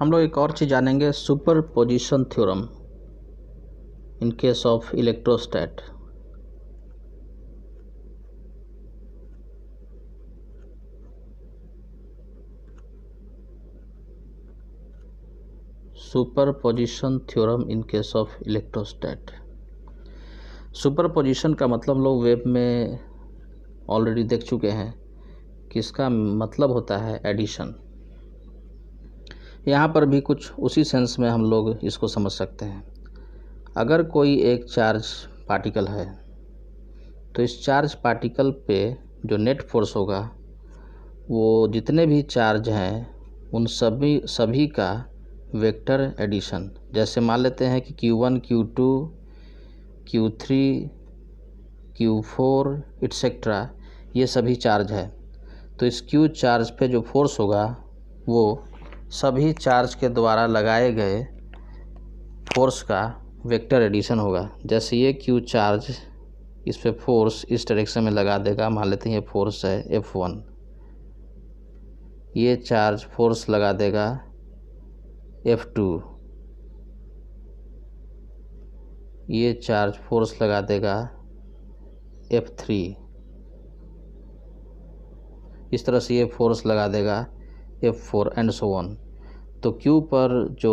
हम लोग एक और चीज़ जानेंगे, superposition theorem in case of electrostat. Superposition theorem in case of electrostat. Superposition का मतलब लोग वेब में ऑलरेडी देख चुके हैं कि इसका मतलब होता है एडिशन। यहाँ पर भी कुछ उसी सेंस में हम लोग इसको समझ सकते हैं। अगर कोई एक चार्ज पार्टिकल है तो इस चार्ज पार्टिकल पे जो नेट फोर्स होगा वो जितने भी चार्ज हैं उन सभी का वेक्टर एडिशन। जैसे मान लेते हैं कि Q1, Q2, Q3, Q4 etcetera ये सभी चार्ज है, तो इस Q चार्ज पे जो फोर्स होगा वो सभी चार्ज के द्वारा लगाए गए फोर्स का वेक्टर एडिशन होगा। जैसे ये Q चार्ज इस पे फोर्स इस डायरेक्शन में लगा देगा, मान लेते हैं ये फोर्स है F1, ये चार्ज फोर्स लगा देगा F2, ये चार्ज फोर्स लगा देगा F3, इस तरह से ये फोर्स लगा देगा F4 एंड सो ऑन। तो Q पर जो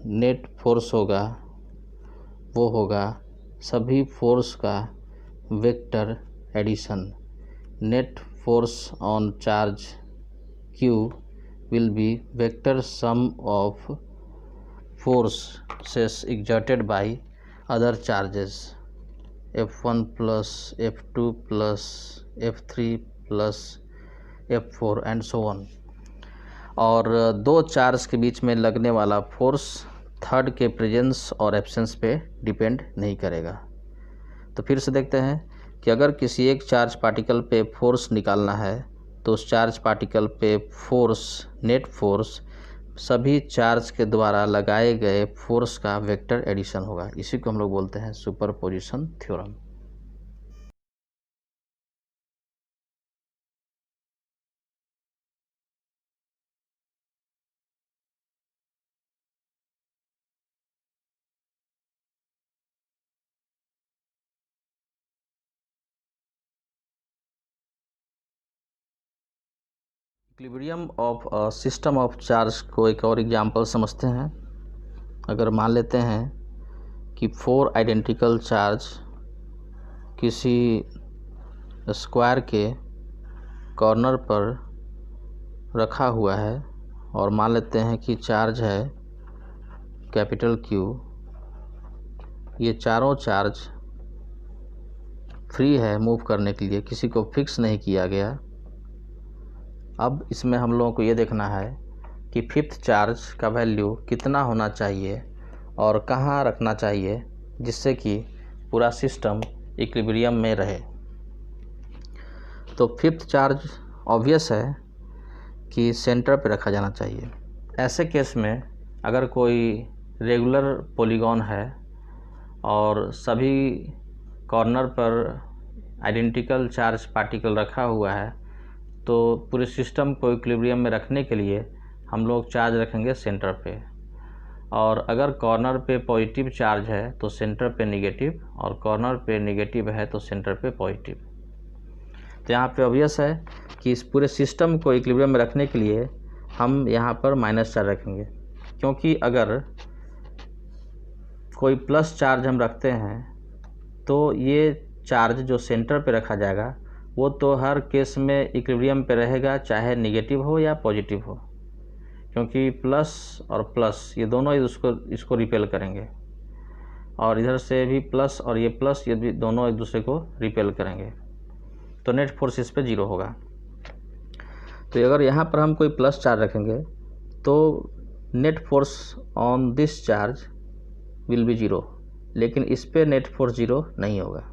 नेट फोर्स होगा वो होगा सभी फोर्स का vector addition. Net force on charge Q will be vector sum of forces exerted by other charges F1 plus F2 plus F3 plus F4 and so on. और दो charge के बीच में लगने वाला फोर्स थर्ड के presence और absence पे depend नहीं करेगा। तो फिर से देखते हैं कि अगर किसी एक चार्ज पार्टिकल पे फोर्स निकालना है तो उस चार्ज पार्टिकल पे फोर्स, नेट फोर्स सभी चार्ज के द्वारा लगाए गए फोर्स का वेक्टर एडिशन होगा। इसी को हम लोग बोलते हैं superposition theorem. Equilibrium of a system of charge को एक और एग्जांपल समझते हैं। अगर मान लेते हैं कि 4 आइडेंटिकल चार्ज किसी स्क्वायर के कॉर्नर पर रखा हुआ है और मान लेते हैं कि चार्ज है कैपिटल Q, ये चारों चार्ज फ्री है मूव करने के लिए, किसी को फिक्स नहीं किया गया। अब इसमें हम लोगों को ये देखना है कि फिफ्थ चार्ज का वैल्यू कितना होना चाहिए और कहाँ रखना चाहिए जिससे कि पूरा सिस्टम इक्विलिब्रियम में रहे। तो फिफ्थ चार्ज ऑब्वियस है कि सेंटर पे रखा जाना चाहिए। ऐसे केस में अगर कोई रेगुलर पॉलीगॉन है और सभी कॉर्नर पर आइडेंटिकल चार्ज पार्टिकल रखा हुआ है तो पूरे सिस्टम को इक्विलिब्रियम में रखने के लिए हम लोग चार्ज रखेंगे सेंटर पे। और अगर कॉर्नर पे पॉजिटिव चार्ज है तो सेंटर पे नेगेटिव, और कॉर्नर पे नेगेटिव है तो सेंटर पे पॉजिटिव। तो यहाँ पे ऑब्वियस है कि इस पूरे सिस्टम को इक्विलिब्रियम में रखने के लिए हम यहाँ पर माइनस चार्ज रखेंगे, क्योंकि अगर कोई प्लस चार्ज हम रखते हैं तो ये चार्ज जो सेंटर पे रखा जाएगा वो तो हर केस में इक्विलिब्रियम पे रहेगा, चाहे नेगेटिव हो या पॉजिटिव हो, क्योंकि प्लस और प्लस ये दोनों इसको रिपेल करेंगे, और इधर से भी प्लस और ये प्लस ये भी दोनों एक दूसरे को रिपेल करेंगे। तो नेट फोर्स इस पे 0 होगा। तो अगर यहाँ पर हम कोई प्लस चार्ज रखेंगे तो net force on this charge will be 0, लेकिन इस पे नेट फोर्स 0 नहीं होगा,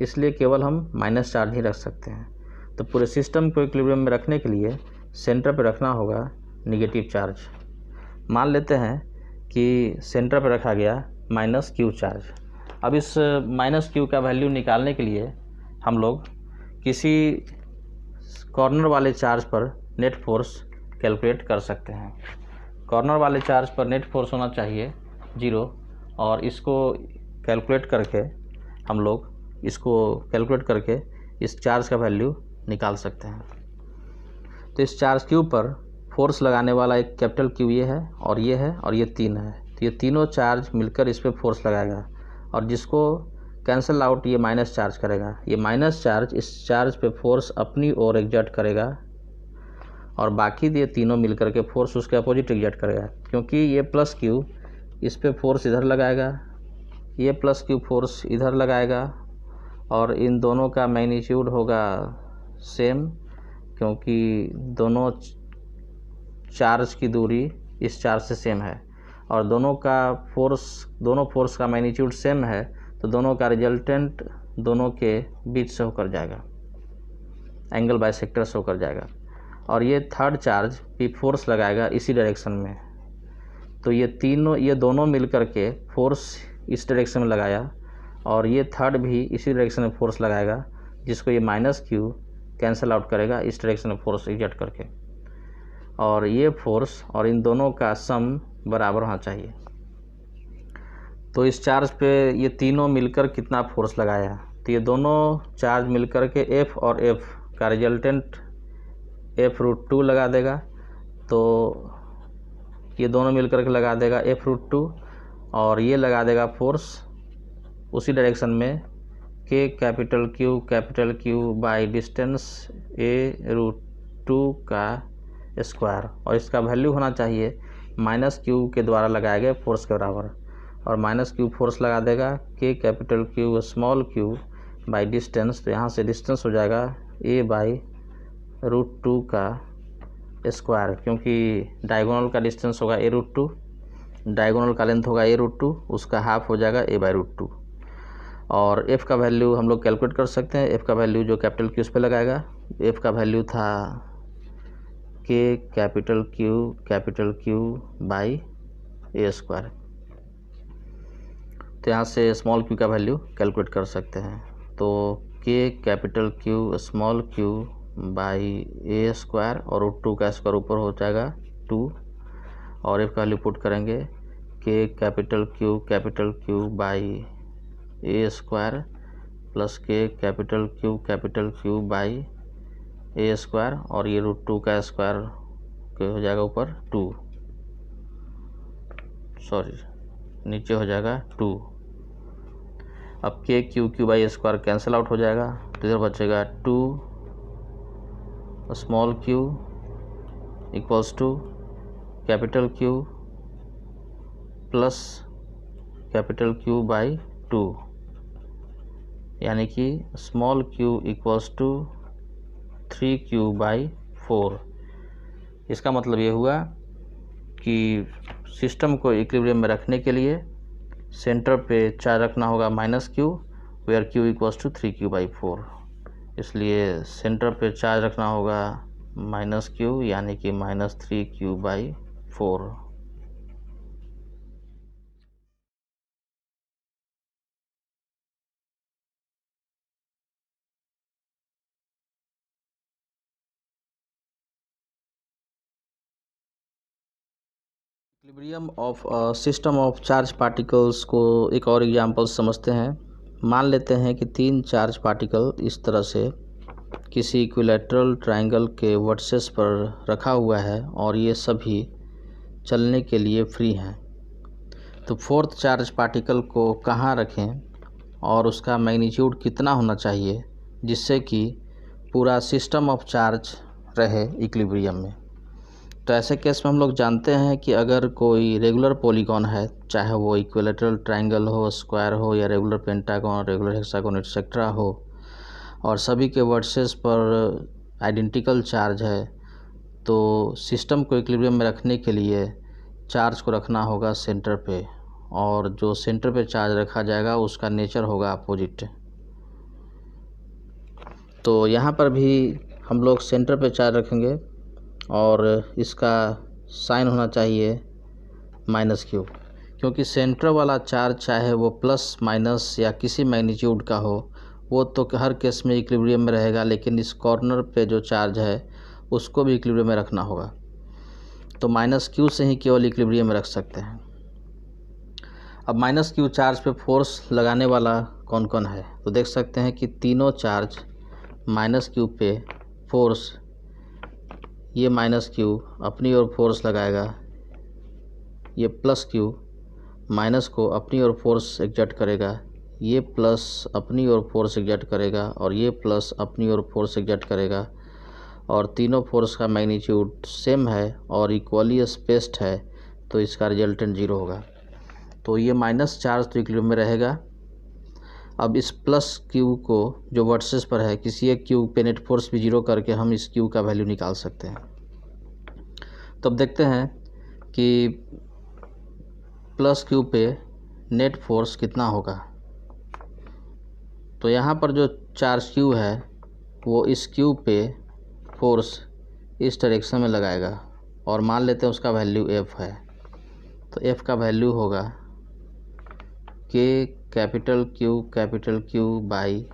इसलिए केवल हम माइनस चार्ज ही रख सकते हैं। तो पूरे सिस्टम को इक्विलिब्रियम में रखने के लिए सेंटर पे रखना होगा नेगेटिव चार्ज। मान लेते हैं कि सेंटर पे रखा गया -Q चार्ज। अब इस -Q का वैल्यू निकालने के लिए हम लोग किसी कॉर्नर वाले चार्ज पर नेट फोर्स कैलकुलेट कर सकते हैं। कॉर्नर वाले चार्ज पर नेट फोर्स होना चाहिए 0, और इसको कैलकुलेट करके हम लोग इस चार्ज का वैल्यू निकाल सकते हैं। तो इस चार्ज क्यू पर फोर्स लगाने वाला एक कैपिटल क्यू ये है और ये 3 है। तो ये तीनों चार्ज मिलकर इस पर फोर्स लगाएगा, और जिसको कैंसिल आउट ये माइनस चार्ज करेगा। ये माइनस चार्ज इस चार्ज पे फोर्स अपनी ओर एग्जर्ट करेगा, और बाकी ये तीनों मिलकर के फोर्स उसके अपोजिट एग्जर्ट करेगा। क्योंकि ये प्लस क्यू इस पे फोर्स इधर लगाएगा, ये प्लस क्यू फोर्स इधर लगाएगा, और इन दोनों का मैग्नीट्यूड होगा सेम, क्योंकि दोनों चार्ज की दूरी इस चार्ज से सेम है, और दोनों फोर्स का मैग्नीट्यूड सेम है। तो दोनों का रिजल्टेंट दोनों के बीच से होकर जाएगा, एंगल बाइसेक्टर से होकर जाएगा, और ये थर्ड चार्ज भी फोर्स लगाएगा इसी डायरेक्शन में। तो ये दोनों मिलकर के फोर्स इस डायरेक्शन में लगाया, और ये थर्ड भी इसी डायरेक्शन में फोर्स लगाएगा, जिसको ये माइनस क्यू कैंसिल आउट करेगा इस डायरेक्शन में फोर्स एग्जर्ट करके, और ये फोर्स और इन दोनों का सम बराबर होना चाहिए। तो इस चार्ज पे ये तीनों मिलकर कितना फोर्स लगाया, तो ये दोनों चार्ज मिलकर के F और F का रिजल्टेंट F√2 लगा देगा। तो ये दोनों मिलकर के लगा देगा F√2, और ये लगा देगा फोर्स उसी डायरेक्शन में K capital Q by distance A√2 का स्क्वायर, और इसका वैल्यू होना चाहिए माइनस क्यू के द्वारा लगाए गए फोर्स के बराबर, और माइनस क्यू फोर्स लगा देगा K capital Q small q by distance. तो यहाँ से डिस्टेंस हो जाएगा A/√2 का स्क्वायर, क्योंकि डायगोनल का डिस्टेंस होगा A√2, डायगोनल का लेंथ होगा A√2, उसका हाफ हो जाएगा A/√2। और F का वैल्यू हम लोग कैलकुलेट कर सकते हैं। F का वैल्यू जो कैपिटल Q उस पर लगाएगा, F का वैल्यू था K capital Q by A²। तो यहाँ से स्मॉल q का वैल्यू कैलकुलेट कर सकते हैं। तो K capital Q small q by A² और √2 का स्क्वायर ऊपर हो जाएगा 2, और F का वैल्यू पुट करेंगे K capital Q by A² plus K capital Q by A², और ये √2 का स्क्वायर हो जाएगा ऊपर 2, नीचे हो जाएगा 2। अब Q by A² cancel out हो जाएगा, तो इधर बचेगा 2 small q equals to capital Q plus capital Q by 2, यानी कि small q equals to 3q by 4। इसका मतलब ये हुआ कि सिस्टम को इक्विलिब्रियम में रखने के लिए सेंटर पे चार्ज रखना होगा -q, where q equals to 3q by 4। इसलिए सेंटर पे चार्ज रखना होगा -q, यानी कि -3q by 4। Equilibrium of system of charge particles को एक और एग्जांपल समझते हैं। मान लेते हैं कि 3 चार्ज पार्टिकल इस तरह से किसी इक्विलैटरल ट्रायंगल के वर्टिसेस पर रखा हुआ है, और ये सभी चलने के लिए फ्री हैं। तो फोर्थ चार्ज पार्टिकल को कहाँ रखें और उसका मैग्नीट्यूड कितना होना चाहिए, जिससे कि पूरा सिस्टम ऑफ चार्ज रहे इक्विलिब्रियम में। तो ऐसे केस में हम लोग जानते हैं कि अगर कोई रेगुलर पॉलीगॉन है, चाहे वो इक्विलैटरल ट्रायंगल हो, स्क्वायर हो, या regular pentagon, regular hexagon etcetera हो, और सभी के वर्टिसेस पर आइडेंटिकल चार्ज है, तो सिस्टम को इक्विलिब्रियम में रखने के लिए चार्ज को रखना होगा सेंटर पे, और जो सेंटर पे चार्ज रखा जाएगा उसका नेचर होगा अपोजिट। तो यहाँ पर भी हम लोग सेंटर पे चार्ज रखेंगे, और इसका साइन होना चाहिए -q, क्योंकि सेंटर वाला चार्ज चाहे वो प्लस माइनस या किसी मैग्नीट्यूड का हो, वो तो हर केस में इक्विलिब्रियम में रहेगा, लेकिन इस कॉर्नर पे जो चार्ज है उसको भी इक्विलिब्रियम में रखना होगा। तो माइनस क्यू से ही केवल इक्विलिब्रियम में रख सकते हैं। अब माइनस क्यू चार्ज पे फोर्स लगाने वाला कौन कौन है, तो देख सकते हैं कि तीनों चार्ज माइनस क्यू पे फोर्स, ये माइनस क्यू अपनी ओर फोर्स लगाएगा, ये प्लस क्यू माइनस को अपनी ओर फोर्स एग्जर्ट करेगा, ये प्लस अपनी ओर फोर्स एग्जर्ट करेगा और ये प्लस अपनी ओर फोर्स एग्जर्ट करेगा, और तीनों फोर्स का मैग्नीट्यूड सेम है और इक्वली स्पेस्ड है, तो इसका रिजल्टेंट 0 होगा। तो ये माइनस चार्ज तो इक्विलिब्रियम में रहेगा। अब इस प्लस क्यू को जो वर्सेस पर है, किसी एक क्यू पे नेट फोर्स भी 0 करके हम इस क्यू का वैल्यू निकाल सकते हैं। तो अब देखते हैं कि प्लस क्यू पे नेट फोर्स कितना होगा। तो यहाँ पर जो चार्ज क्यू है वो इस क्यू पे फोर्स इस डायरेक्शन में लगाएगा और मान लेते हैं उसका वैल्यू F है। तो F का वैल्यू होगा K capital Q by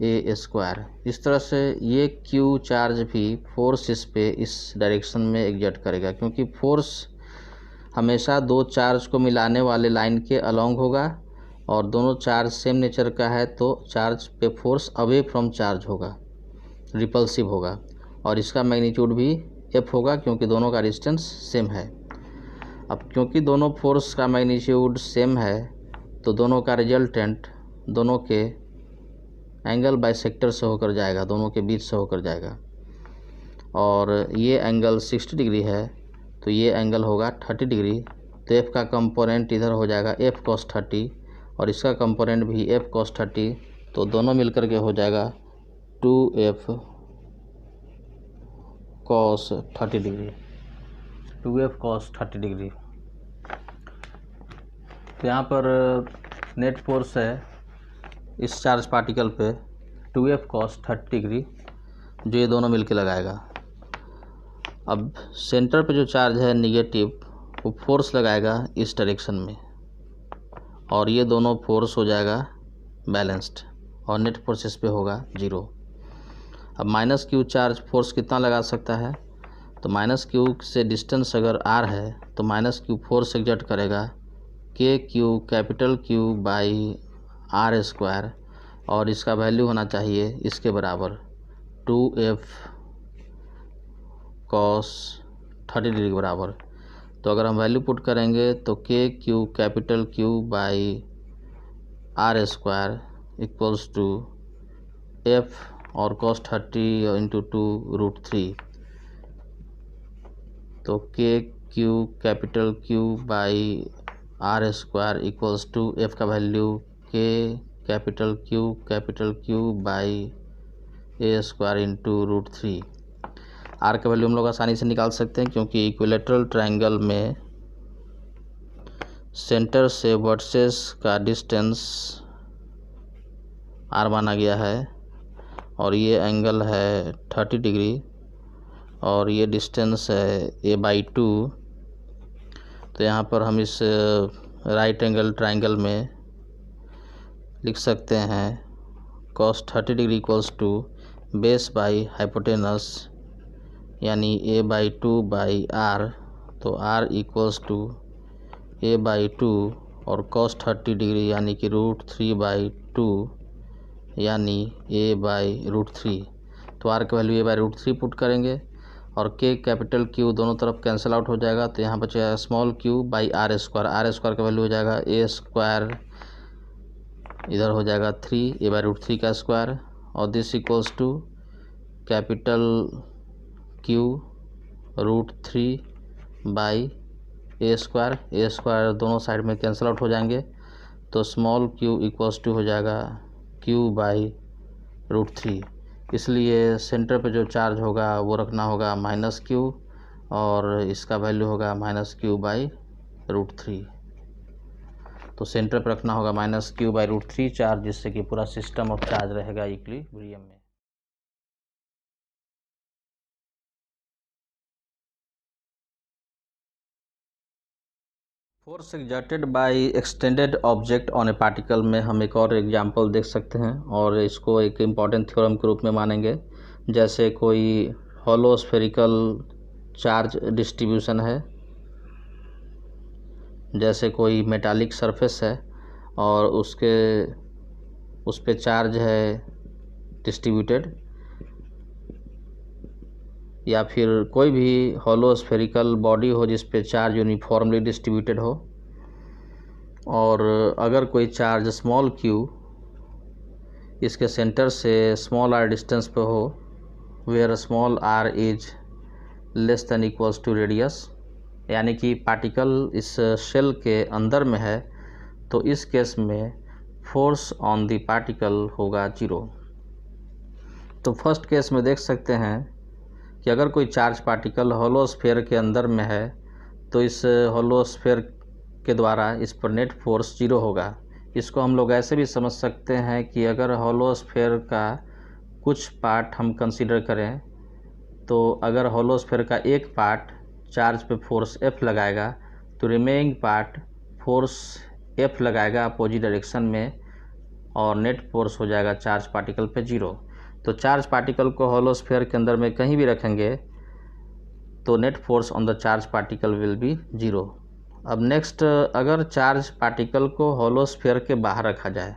A square. इस तरह से ये Q चार्ज भी फोर्स इस पे इस डायरेक्शन में एग्जर्ट करेगा, क्योंकि फोर्स हमेशा दो चार्ज को मिलाने वाले लाइन के अलॉन्ग होगा और दोनों चार्ज सेम नेचर का है, तो चार्ज पे फोर्स अवे फ्रॉम चार्ज होगा, रिपल्सिव होगा, और इसका मैग्नीट्यूड भी F होगा क्योंकि दोनों का डिस्टेंस सेम है। अब क्योंकि दोनों फोर्स का मैग्नीट्यूड सेम है तो दोनों का रिजल्टेंट दोनों के एंगल बाइसेक्टर से होकर जाएगा, दोनों के बीच से होकर जाएगा, और ये एंगल 60 डिग्री है तो ये एंगल होगा 30 डिग्री। तो F का कंपोनेंट इधर हो जाएगा F cos 30 और इसका कंपोनेंट भी F cos 30, तो दोनों मिलकर के हो जाएगा 2F cos 30 degree, 2F cos 30 degree. तो यहाँ पर नेट फोर्स है इस चार्ज पार्टिकल पे 2F cos 30 डिग्री, जो ये दोनों मिलके लगाएगा। अब सेंटर पे जो चार्ज है निगेटिव, वो फोर्स लगाएगा इस डायरेक्शन में और ये दोनों फोर्स हो जाएगा बैलेंस्ड और नेट फोर्स इस पे होगा 0। अब माइनस क्यू चार्ज फोर्स कितना लगा सकता है, तो माइनस क्यू से डिस्टेंस अगर r है तो माइनस क्यू फोर्स एग्जर्ट करेगा KQ capital Q by R square, और इसका वैल्यू होना चाहिए इसके बराबर 2F cos 30 डिग्री के बराबर। तो अगर हम वैल्यू पुट करेंगे तो KQ capital Q by R square equals to F और cos 30 इंटू 2√3। तो KQ capital Q by R square equals to F का value K capital Q by A square into √3। R का value हम लोग आसानी से निकाल सकते हैं क्योंकि इक्विलेटरल ट्रायंगल में सेंटर से वर्सेस का डिस्टेंस R माना गया है और ये एंगल है 30 डिग्री और ये डिस्टेंस है A/2। तो यहाँ पर हम इस राइट एंगल ट्रायंगल में लिख सकते हैं cos 30 degree equals to base by hypotenuse यानी A/2 बाई R। तो R इक्वल्स टू A/2 और cos 30 डिग्री यानी कि √3/2 यानी A/√3। तो R का वैल्यू A/√3 पुट करेंगे और K कैपिटल Q दोनों तरफ कैंसिल आउट हो जाएगा, तो यहाँ बचेगा small q by R square. R square का वैल्यू हो जाएगा A स्क्वायर, इधर हो जाएगा 3 A/√3 का स्क्वायर, और this equals to capital Q √3 by A square. A square दोनों साइड में कैंसिल आउट हो जाएंगे, तो स्मॉल q इक्वल्स टू हो जाएगा Q बाई √3। इसलिए सेंटर पे जो चार्ज होगा वो रखना होगा -q और इसका वैल्यू होगा -q बाई √3। तो सेंटर पे रखना होगा -q बाई √3 चार्ज, जिससे कि पूरा सिस्टम ऑफ चार्ज रहेगा इक्विलिब्रियम में। Force exerted by extended object on A particle में हम एक और एग्जांपल देख सकते हैं और इसको एक इम्पॉर्टेंट थ्योरम के रूप में मानेंगे। जैसे कोई हॉलो स्फेरिकल चार्ज डिस्ट्रीब्यूशन है, जैसे कोई मेटालिक सरफेस है और उस पे चार्ज है डिस्ट्रीब्यूटेड, या फिर कोई भी हॉलो स्फेरिकल बॉडी हो जिस पे चार्ज यूनिफॉर्मली डिस्ट्रीब्यूटेड हो, और अगर कोई चार्ज स्मॉल q इसके सेंटर से स्मॉल r डिस्टेंस पे हो, where small r is less than equals to radius, यानी कि पार्टिकल इस शेल के अंदर में है, तो इस केस में फोर्स ऑन द पार्टिकल होगा 0। तो फर्स्ट केस में देख सकते हैं कि अगर कोई चार्ज पार्टिकल हॉलो स्फीयर के अंदर में है तो इस हॉलो स्फीयर के द्वारा इस पर नेट फोर्स 0 होगा। इसको हम लोग ऐसे भी समझ सकते हैं कि अगर हॉलो स्फीयर का कुछ पार्ट हम कंसीडर करें, तो अगर हॉलो स्फीयर का एक पार्ट चार्ज पे फोर्स F लगाएगा तो रिमेनिंग पार्ट फोर्स F लगाएगा अपोजिट डायरेक्शन में, और नेट फोर्स हो जाएगा चार्ज पार्टिकल पे 0। तो चार्ज पार्टिकल को हॉलो स्फीयर के अंदर में कहीं भी रखेंगे तो net force on the charge particle will be 0। अब नेक्स्ट, अगर चार्ज पार्टिकल को हॉलो स्फीयर के बाहर रखा जाए,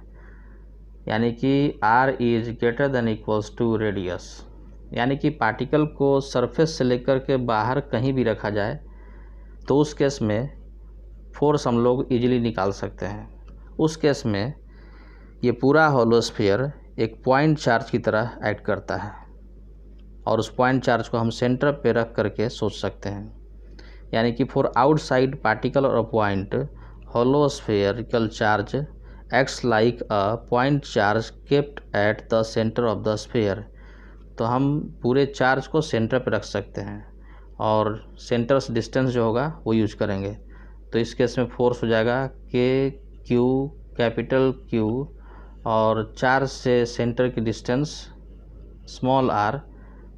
यानी कि r is greater than equals to radius, यानी कि पार्टिकल को सरफेस से लेकर के बाहर कहीं भी रखा जाए, तो उस केस में फोर्स हम लोग इजीली निकाल सकते हैं। उस केस में ये पूरा हॉलो स्फीयर एक पॉइंट चार्ज की तरह एक्ट करता है, और उस पॉइंट चार्ज को हम सेंटर पे रख करके सोच सकते हैं, यानी कि फॉर आउटसाइड पार्टिकल और point hollow spherical charge acts like a point charge kept at the centre of the sphere. तो हम पूरे चार्ज को सेंटर पे रख सकते हैं और सेंटर से डिस्टेंस जो होगा वो यूज करेंगे। तो इस केस में फोर्स हो जाएगा के क्यू कैपिटल Q, और चार्ज से सेंटर की डिस्टेंस स्मॉल r,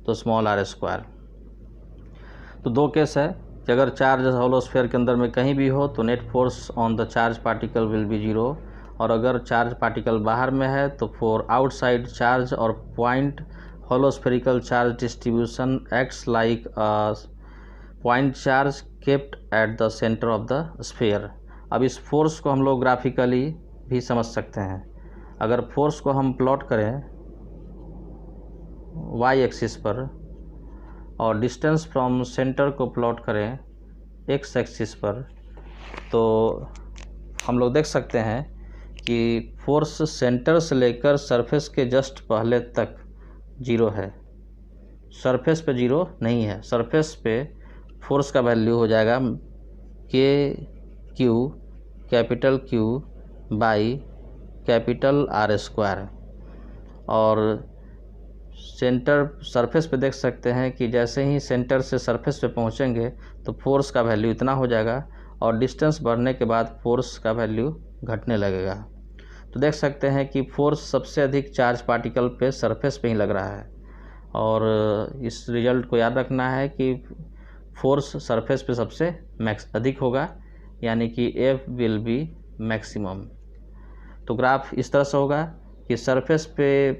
तो स्मॉल r स्क्वायर। तो दो केस है कि अगर चार्ज हॉलो स्फीयर के अंदर में कहीं भी हो तो net force on the charge particle will be 0, और अगर चार्ज पार्टिकल बाहर में है तो फॉर आउटसाइड चार्ज और point hollow spherical charge distribution acts like a point charge kept at the centre of the sphere. अब इस फोर्स को हम लोग ग्राफिकली भी समझ सकते हैं। अगर फोर्स को हम प्लॉट करें y एक्सिस पर और डिस्टेंस फ्रॉम सेंटर को प्लॉट करें x एक्सिस पर, तो हम लोग देख सकते हैं कि फोर्स सेंटर से लेकर सरफेस के जस्ट पहले तक 0 है, सरफेस पे 0 नहीं है। सरफेस पे फोर्स का वैल्यू हो जाएगा के Q capital Q by capital R square, और सेंटर सरफेस पे देख सकते हैं कि जैसे ही सेंटर से सरफेस पे पहुंचेंगे तो फोर्स का वैल्यू इतना हो जाएगा, और डिस्टेंस बढ़ने के बाद फोर्स का वैल्यू घटने लगेगा। तो देख सकते हैं कि फोर्स सबसे अधिक चार्ज पार्टिकल पे सरफेस पे ही लग रहा है, और इस रिजल्ट को याद रखना है कि फोर्स सरफेस पे सबसे अधिक होगा, यानी कि F विल बी मैक्सिमम। तो ग्राफ इस तरह से होगा कि सरफेस पे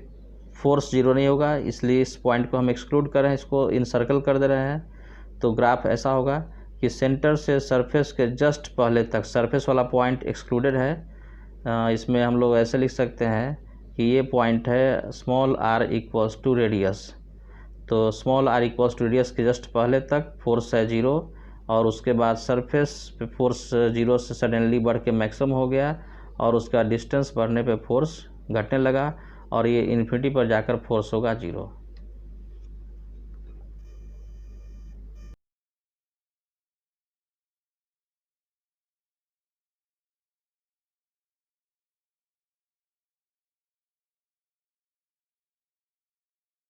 फोर्स 0 नहीं होगा, इसलिए इस पॉइंट को हम एक्सक्लूड कर रहे हैं, इसको इनसर्कल कर दे रहे हैं। तो ग्राफ ऐसा होगा कि सेंटर से सरफेस के जस्ट पहले तक सरफेस वाला पॉइंट एक्सक्लूडेड है। इसमें हम लोग ऐसे लिख सकते हैं कि ये पॉइंट है small r equals to radius. तो small r equals to radius के जस्ट पहले तक फोर्स है 0, और उसके बाद सरफेस पे फोर्स 0 से सडनली बढ़ के मैक्सिमम हो गया, और उसका डिस्टेंस बढ़ने पे फोर्स घटने लगा, और ये इन्फिनिटी पर जाकर फोर्स होगा 0।